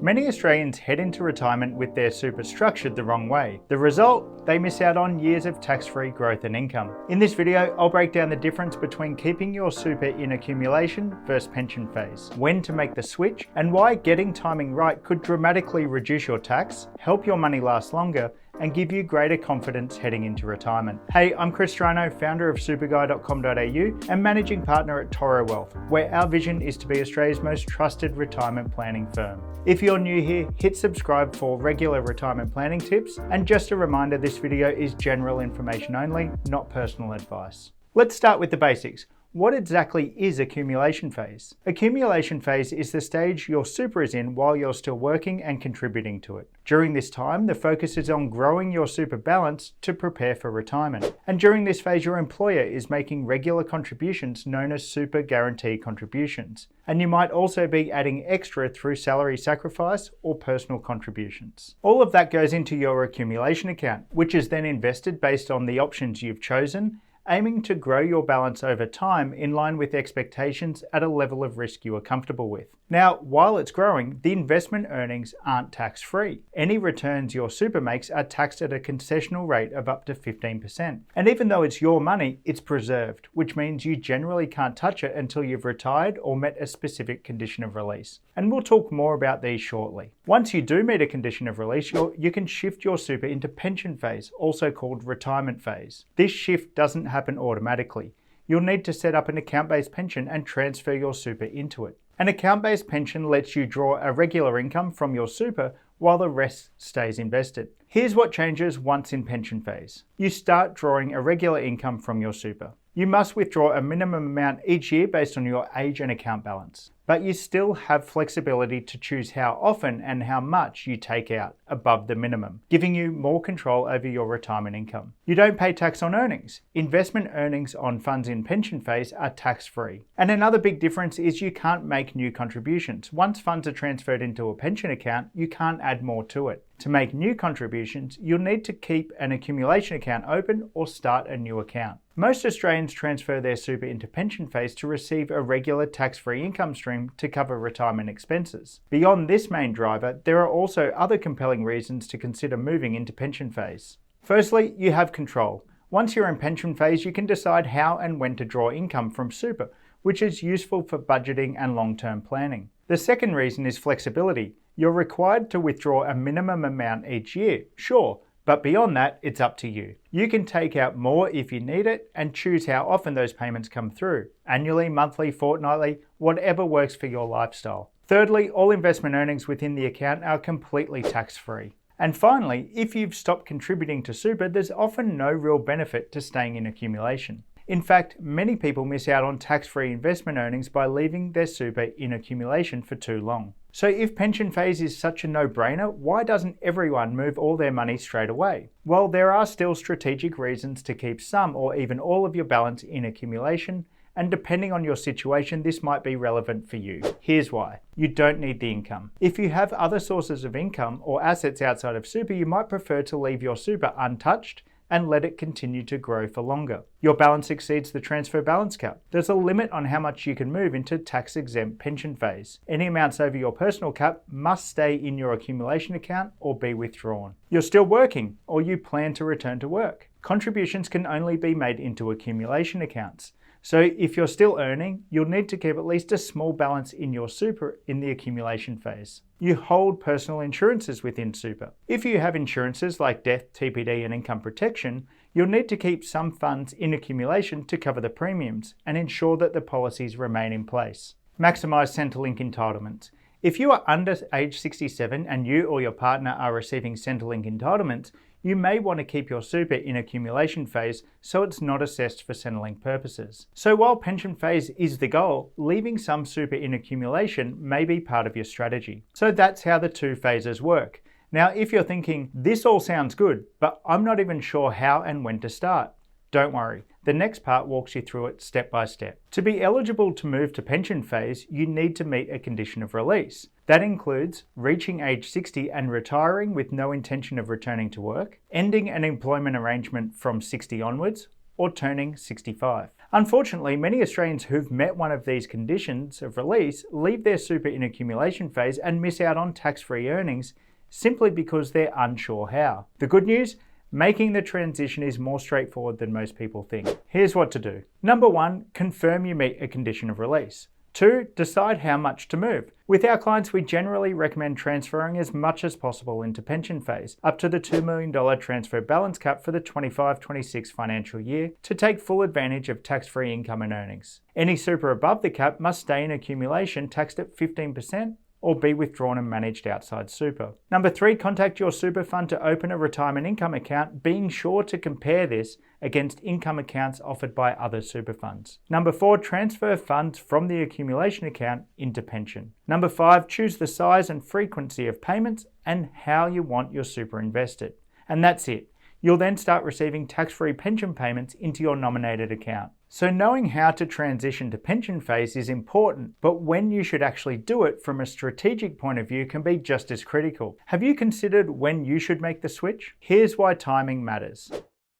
Many Australians head into retirement with their super structured the wrong way. The result? They miss out on years of tax-free growth and income. In this video, I'll break down the difference between keeping your super in accumulation versus pension phase, when to make the switch, and why getting timing right could dramatically reduce your tax, help your money last longer, and give you greater confidence heading into retirement. Hey, I'm Chris Strano, founder of SuperGuy.com.au and managing partner at Toro Wealth, where our vision is to be Australia's most trusted retirement planning firm. If you're new here, hit subscribe for regular retirement planning tips, and just a reminder, this video is general information only, not personal advice. Let's start with the basics. What exactly is accumulation phase? Accumulation phase is the stage your super is in while you're still working and contributing to it. During this time, the focus is on growing your super balance to prepare for retirement. And during this phase, your employer is making regular contributions known as super guarantee contributions. And you might also be adding extra through salary sacrifice or personal contributions. All of that goes into your accumulation account, which is then invested based on the options you've chosen, aiming to grow your balance over time in line with expectations at a level of risk you are comfortable with. Now, while it's growing, the investment earnings aren't tax-free. Any returns your super makes are taxed at a concessional rate of up to 15%. And even though it's your money, it's preserved, which means you generally can't touch it until you've retired or met a specific condition of release. And we'll talk more about these shortly. Once you do meet a condition of release, you can shift your super into pension phase, also called retirement phase. This shift doesn't happen automatically. You'll need to set up an account-based pension and transfer your super into it. An account-based pension lets you draw a regular income from your super while the rest stays invested. Here's what changes once in pension phase. You start drawing a regular income from your super. You must withdraw a minimum amount each year based on your age and account balance, but you still have flexibility to choose how often and how much you take out above the minimum, giving you more control over your retirement income. You don't pay tax on earnings. Investment earnings on funds in pension phase are tax-free. And another big difference is you can't make new contributions. Once funds are transferred into a pension account, you can't add more to it. To make new contributions, you'll need to keep an accumulation account open or start a new account. Most Australians transfer their super into pension phase to receive a regular tax-free income stream to cover retirement expenses. Beyond this main driver, there are also other compelling reasons to consider moving into pension phase. Firstly, you have control. Once you're in pension phase, you can decide how and when to draw income from super, which is useful for budgeting and long-term planning. The second reason is flexibility. You're required to withdraw a minimum amount each year, sure, but beyond that, it's up to you. You can take out more if you need it and choose how often those payments come through, annually, monthly, fortnightly, whatever works for your lifestyle. Thirdly, all investment earnings within the account are completely tax-free. And finally, if you've stopped contributing to super, there's often no real benefit to staying in accumulation. In fact, many people miss out on tax-free investment earnings by leaving their super in accumulation for too long. So if pension phase is such a no-brainer, why doesn't everyone move all their money straight away? Well, there are still strategic reasons to keep some or even all of your balance in accumulation, and depending on your situation, this might be relevant for you. Here's why. You don't need the income. If you have other sources of income or assets outside of super, you might prefer to leave your super untouched and let it continue to grow for longer. Your balance exceeds the transfer balance cap. There's a limit on how much you can move into tax-exempt pension phase. Any amounts over your personal cap must stay in your accumulation account or be withdrawn. You're still working, or you plan to return to work. Contributions can only be made into accumulation accounts. So if you're still earning, you'll need to keep at least a small balance in your super in the accumulation phase. You hold personal insurances within super. If you have insurances like death, TPD and income protection, you'll need to keep some funds in accumulation to cover the premiums and ensure that the policies remain in place. Maximise Centrelink entitlements. If you are under age 67 and you or your partner are receiving Centrelink entitlements, you may want to keep your super in accumulation phase so it's not assessed for Centrelink purposes. So while pension phase is the goal, leaving some super in accumulation may be part of your strategy. So that's how the two phases work. Now, if you're thinking, this all sounds good, but I'm not even sure how and when to start, don't worry. The next part walks you through it step by step. To be eligible to move to pension phase, you need to meet a condition of release. That includes reaching age 60 and retiring with no intention of returning to work, ending an employment arrangement from 60 onwards, or turning 65. Unfortunately, many Australians who've met one of these conditions of release leave their super in accumulation phase and miss out on tax-free earnings simply because they're unsure how. The good news? Making the transition is more straightforward than most people think. Here's what to do. Number 1, confirm you meet a condition of release. 2, decide how much to move. With our clients, we generally recommend transferring as much as possible into pension phase, up to the $2 million transfer balance cap for the 25-26 financial year to take full advantage of tax-free income and earnings. Any super above the cap must stay in accumulation taxed at 15%, or be withdrawn and managed outside super. Number 3, contact your super fund to open a retirement income account, being sure to compare this against income accounts offered by other super funds. Number 4, transfer funds from the accumulation account into pension. Number 5, choose the size and frequency of payments and how you want your super invested. And that's it. You'll then start receiving tax-free pension payments into your nominated account. So knowing how to transition to pension phase is important, but when you should actually do it from a strategic point of view can be just as critical. Have you considered when you should make the switch? Here's why timing matters.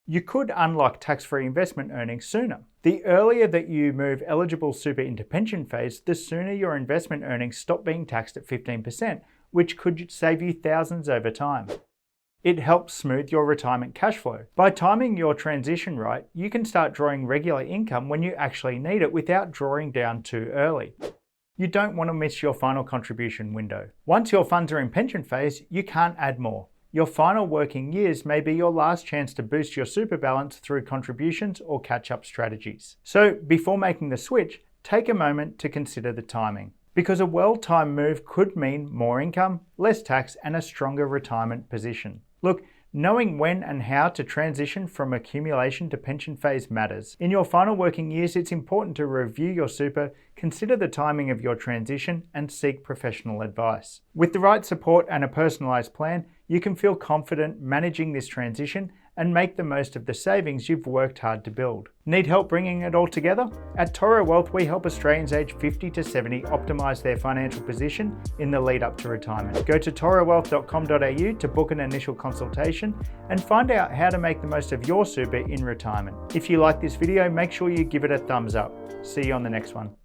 You could unlock tax-free investment earnings sooner. The earlier that you move eligible super into pension phase, the sooner your investment earnings stop being taxed at 15%, which could save you thousands over time. It helps smooth your retirement cash flow. By timing your transition right, you can start drawing regular income when you actually need it without drawing down too early. You don't want to miss your final contribution window. Once your funds are in pension phase, you can't add more. Your final working years may be your last chance to boost your super balance through contributions or catch-up strategies. So before making the switch, take a moment to consider the timing, because a well-timed move could mean more income, less tax, and a stronger retirement position. Look, knowing when and how to transition from accumulation to pension phase matters. In your final working years, it's important to review your super, consider the timing of your transition, and seek professional advice. With the right support and a personalised plan, you can feel confident managing this transition and make the most of the savings you've worked hard to build. Need help bringing it all together? At Toro Wealth, we help Australians aged 50 to 70 optimise their financial position in the lead up to retirement. Go to torowealth.com.au to book an initial consultation and find out how to make the most of your super in retirement. If you like this video, make sure you give it a thumbs up. See you on the next one.